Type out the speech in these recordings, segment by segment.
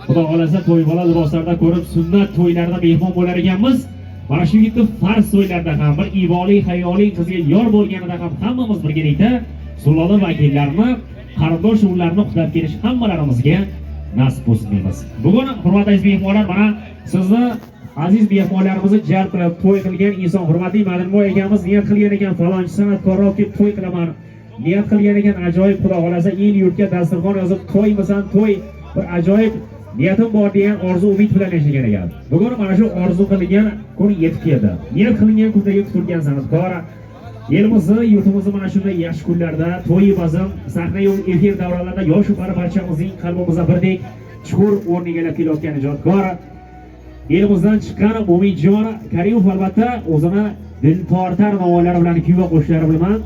Xudo xolasa to'y bola liboslarda ko'rib, sunnat to'ylarida mehmon bo'lar ekanmiz. Mana shu yerda farz to'ylarda ham bir iboli, hayoliy qizga yor bo'lganida ham hammamiz birgalikda sulolada vakillarini, qarindosh urug'larni qutlab kelish hammalarimizga nasib bo'lsin deymiz. Bugun hurmatli mehmonlar, mana sizni aziz mehmonlarimizni jalb qilib to'y qilgan inson, hurmatli Madinboy akamiz niyat qilgan ekan, falonchi san'atkorroq deb to'y qilaman. Niyat qilgan ekan, ajoyib xudo xolasa el yurtga dasturxon yozib to'ymisan, to'y bir ajoyib niyatim bor degan orzu umid bilan yashagan ekan. Bugun mana shu orzu qilgan kun yetib keldi. Niyat qilingan kundagi kutilgan san'atkor elimizni, yurtimizni mana shunday yaxshi kunlarda to'y bazm, sahna yo'q efir davralarida yosh qari barchamizning qalbimizda birdek chuqur o'rn egallab kelayotgan ijodkor, elimizdan chiqqan Mo'minjon Karimov albatta o'zini dil tortar navollari bilan, kuy va qo'shiqlari bilan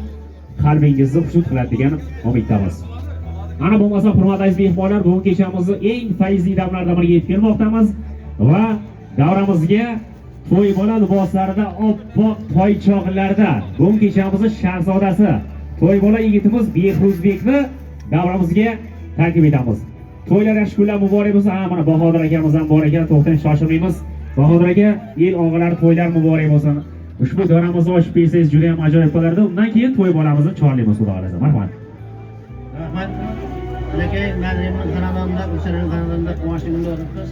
qalbingizni xushnud qiladi degan umiddamiz. Mana bo'lmasa hurmatli mehmonlar, bugun kechamizni eng fayzli damlardan biriga yetib kelmoqdamiz va davramizga to'y bola liboslarida, oppoq toychoqlarda bugun kechamizni shahzodasi, to'y bola yigitimiz Behruzbekni davramizga taklif etamiz. To'ylar yaxshi kunlar muborak bo'lsin. Mana Bahodir akamiz ham bor ekan, to'xtang, shoshilmaymiz. Bahodir aka, el og'alari to'ylar muborak bo'lsin. Ushbu davramizni ochib bersangiz juda ham ajoyib bo'lardi. Undan keyin to'y bolamizni chorlaymiz, xudo xolasa. Marhamat. Rahmat. Lekin men xonadonda, o'shaning xonadonda quvonchli kunda o'tiribmiz.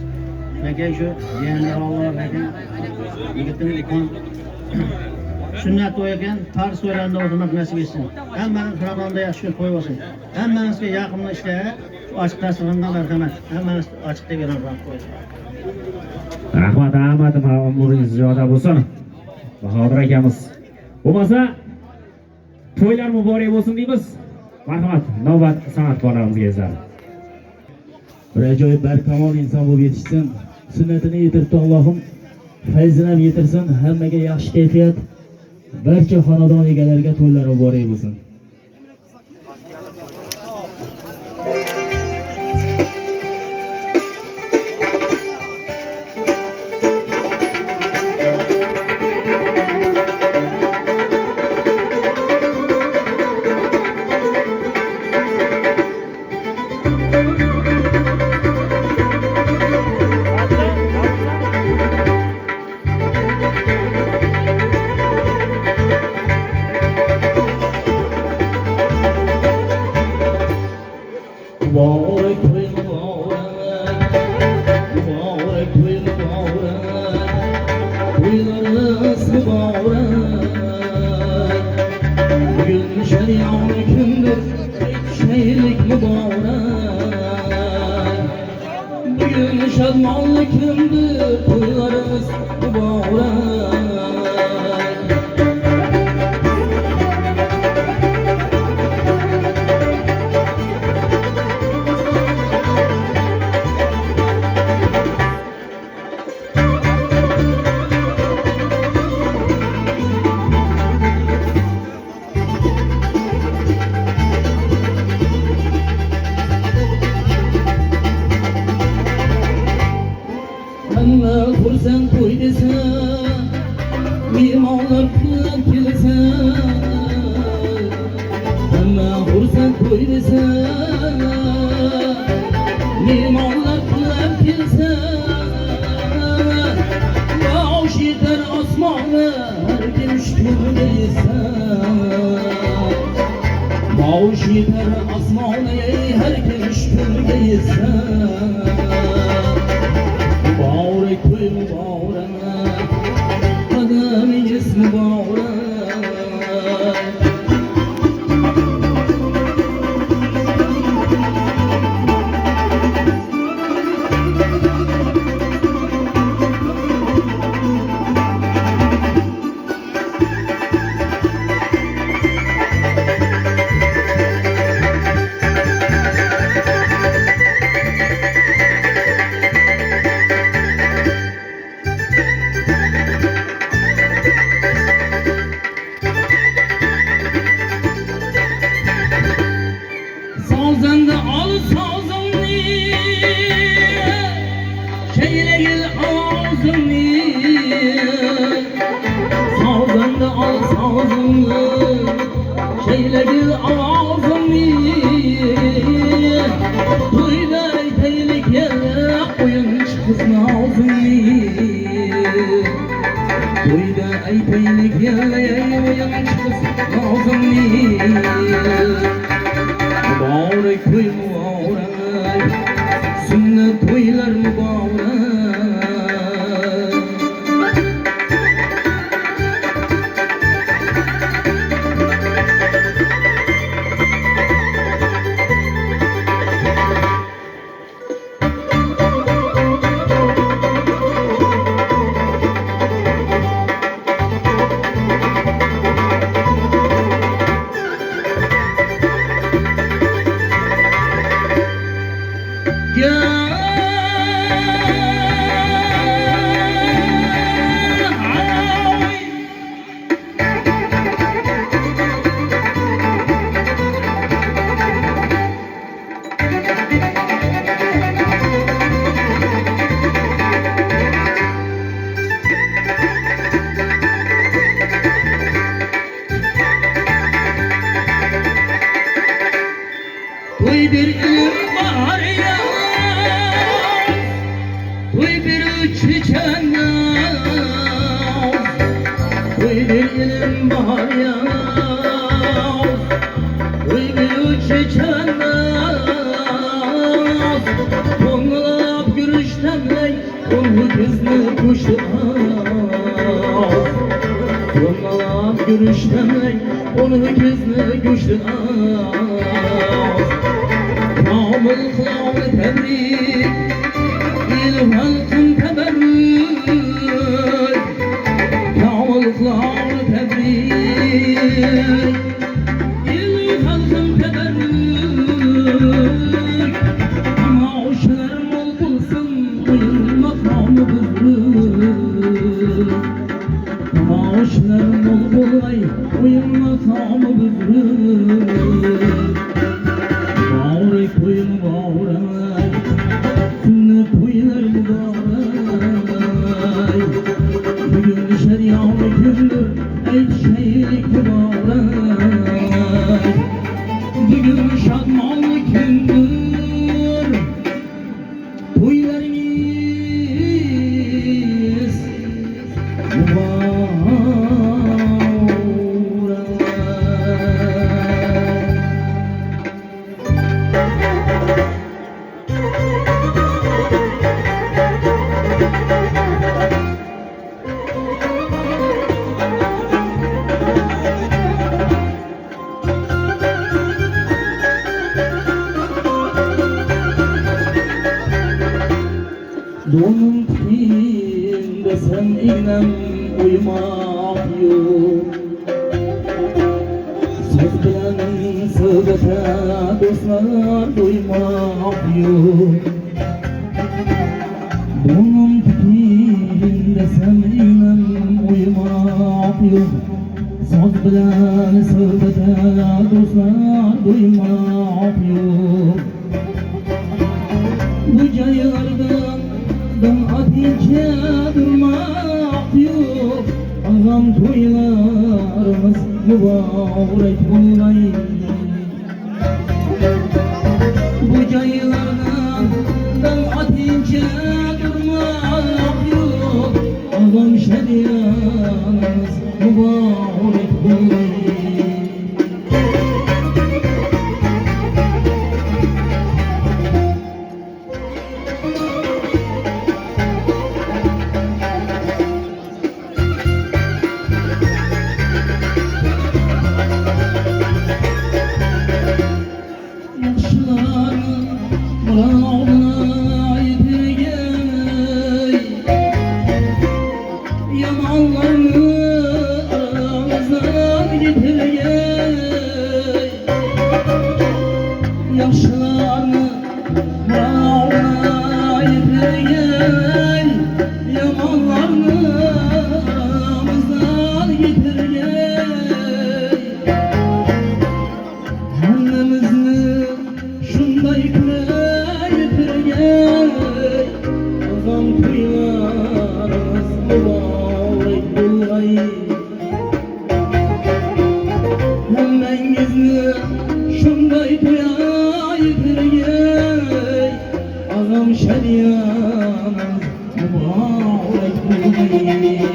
Lekin shu yangi Alloh lekin yigitning sunnat to'y ekan, farz to'ylarida o'tirmak nasib etsin. Hammaning xonadonda yaxshi kun to'y bo'lsin. Hammangizga yaqinni ishga ochiq tasvirlangan marhamat. Hammamiz ochiqda berar qo'ying. Rahmat, Ahmad, ma'muringiz ziyoda bo'lsin. Bahodir akamiz. Bo'lmasa to'ylar muborak bo'lsin deymiz. Marhamat, navbat san'atkorlarimizga ezar. Bir ajoyib barkamol inson bo'lib yetishsin. Sunnatini yetiribdi Allohim. Fayzini ham yetirsin. Hammaga yaxshi kayfiyat. Barcha xonadon egalariga to'ylar muborak bo'lsin. To'yday taylik yerlar oyuncu kız nazımni to'yda aytaylik ey oyuncu kız nazımni muborak to'y muborak sunnat to'ylar muborak Toy bir ilim var ya, toy bir çiçeğin naz. Toy bir ilim var ya, toy bir çiçeğin naz. Konulap görüştemley, onu kızını kuşlar. Konulap görüştemley, onu kızını kuşlar. Namıl kılavlı tebrik, ilim halkın teberrük. Namıl kılavlı tebrik, ilim halkın teberrük. Ama hoşlarım ol bulsun, uyum makamı büzrük. Ama hoşlarım ol bulay, uyum makamı büzrük. Muborak to'y muborak, sunnat to'ylar muborak. Bugun shariatli kundir, aytishaylik muborak. Bugun shodmonli kundir, to'ylarimiz muborak. Donun tipinde sen inem uyumak yok. Söz bilen söhbete dostlar duymak yok. Donun tipinde sen inem uyumak yok. Söz bilen söhbete dostlar duymak yok. Bu caylardan ateşe durmak yok. Ağam toylarımız mübarek olay. Bu caylardan ateşe durmak yok. Ağam şeriyanımız mübarek olay. Yamanlarını aramızdan şadiyanız mübarek bulmayın.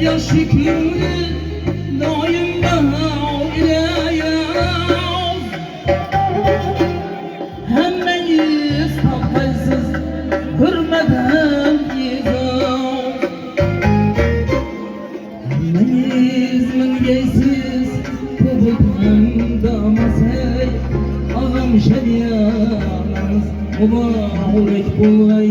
Ya şükrü daim ile yaz. Hemmeyiz tapaysız hürmeden yiyeceğiz. Hemmeyiz mingeysiz kubuktan damasay. Ağam şadiyanız mübarek bulay.